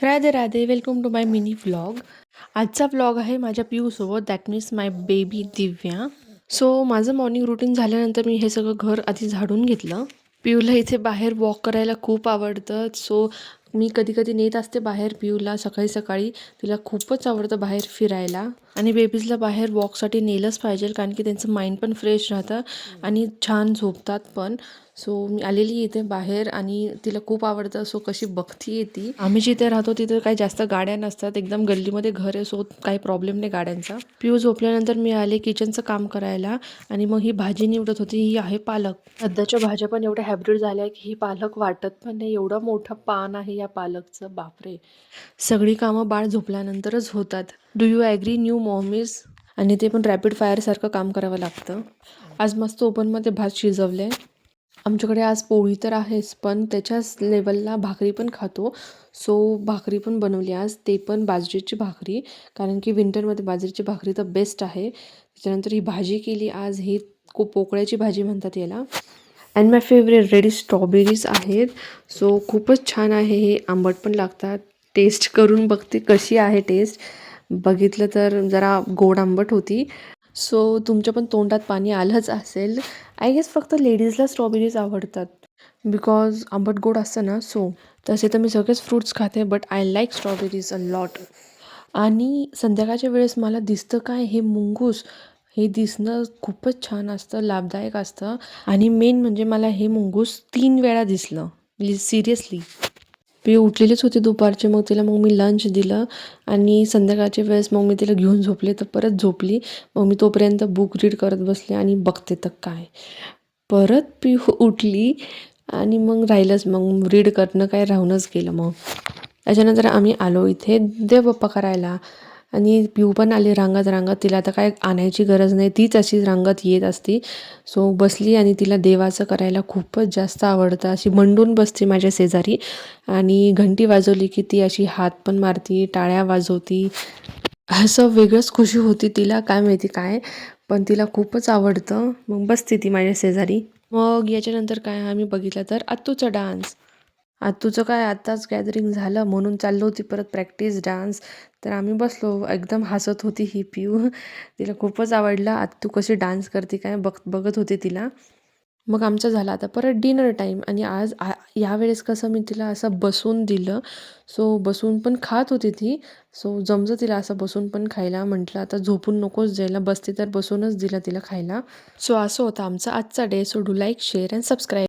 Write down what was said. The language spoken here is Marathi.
Radhe Radhe, welcome to my mini vlog. आजचा व्लॉग आहे माझ्या पिऊसोबत, that means my baby Divya. So माझं मॉर्निंग रुटीन झाल्यानंतर मी हे सगळं घर आधी झाडून घेतलं. पिऊला इथे बाहेर वॉक करायला खूप आवडतं. सो मी कधी कधी नेत असते बाहेर पिऊला सकाळी सकाळी. तिला खूपच आवडतं बाहेर फिरायला आणि बेबीजला बाहेर वॉकसाठी नेलंच पाहिजे, कारण की त्यांचं माइंड पण फ्रेश राहतं आणि छान झोपतात पण. सो मी आलेली इथे बाहेर आणि तिला खूप आवडतं. सो कशी बघती ती. आम्ही जिथे राहतो तिथे काही जास्त गाड्या नसतात, एकदम गल्लीमध्ये घर आहे. सो काही प्रॉब्लेम नाही गाड्यांचा. पिऊ झोपल्यानंतर मी आले किचनचं काम करायला आणि मग ही भाजी निवडत होती. ही आहे पालक. सध्याच्या भाज्या पण एवढ्या हायब्रिड झाल्या की ही पालक वाटत पण नाही, एवढं मोठं पान आहे या पालकचं, बापरे. सगळी कामं बाळ झोपल्यानंतरच होतात. Do you agree new mommies? आणि ते पण रॅपिड फायरसारखं काम करावं लागतं. आज मस्त ओपनमध्ये भात शिजवले. आमच्याकडे आज पोळी तर आहेच, पण त्याच्याच लेवलला भाकरी पण खातो. सो भाकरी पण बनवली आज, ते पण बाजरीची भाकरी, कारण की विंटरमध्ये बाजरीची भाकरी तर बेस्ट आहे. त्याच्यानंतर ही भाजी केली आज, ही पोकळ्याची भाजी म्हणतात याला. And my favourite ready strawberries आहेत. सो खूपच छान आहे हे, आंबट पण लागतात. टेस्ट करून बघते कशी आहे टेस्ट. बघितलं तर जरा गोड आंबट होती. सो तुमच्या पण तोंडात पाणी आलंच असेल. आय गेस फक्त लेडीजला स्ट्रॉबेरीज आवडतात, बिकॉज आंबट गोड असतं ना. सो तसे तर मी सगळेच फ्रूट्स खाते, but I like strawberries a lot. आणि संध्याकाळच्या वेळेस मला दिसतं काय, हे मुंगूस, हे दिसणं खूपच छान असतं, लाभदायक असतं. आणि मेन म्हणजे मला हे मुंगूस 3 वेळा दिसलं, सिरियसली. ती उठलेलीच होती दुपारची, मग मी लंच दिलं आणि संध्याकाळच्या वेळेस मग मी तिला घेऊन झोपले, तर परत झोपली. मग मी तोपर्यंत बुक रीड करत बसले आणि बघते तर काय, परत पिऊ उठली आणि मग राहिलंच, मग रीड करणं काय राहूनच गेलं. मग त्याच्यानंतर आम्ही आलो इथे देवबाप्पा करायला आणि पिऊ पण आली रांगत रांगत. तिला आता काय आणायची गरज नाही, तीच अशी रांगत येत असती. सो बसली आणि तिला देवाचं करायला खूपच जास्त आवडतं. अशी मंडून बसते माझ्या शेजारी आणि घंटी वाजवली की ती अशी हात पण मारती, टाळ्या वाजवती. असं वेगळंच खुशी होती तिला, काय माहिती काय, पण तिला खूपच आवडतं. मग बसते ती माझ्या शेजारी. मग याच्यानंतर काय आम्ही बघितलं तर आत्तूचा डान्स. आत्तूचं काय आत्ताच गॅदरिंग झालं म्हणून चाललो होती परत प्रॅक्टिस डान्स. तर आम्ही बसलो, एकदम हसत होती ही पिऊ. तिला खूपच आवडला आत्तू कशी डान्स करते काय, बघत होते तिला. मग आमचं झालं आता परत डिनर टाईम. आणि आज यावेळेस कसं मी तिला असं बसून दिलं. सो बसून पण खात होती ती. सो जमतं तिला असं बसून पण खायला. म्हटलं आता झोपून नकोच द्यायला, बसते तर बसूनच दिलं तिला खायला. सो असं होतं आमचा आजचा day. So do like, share and subscribe.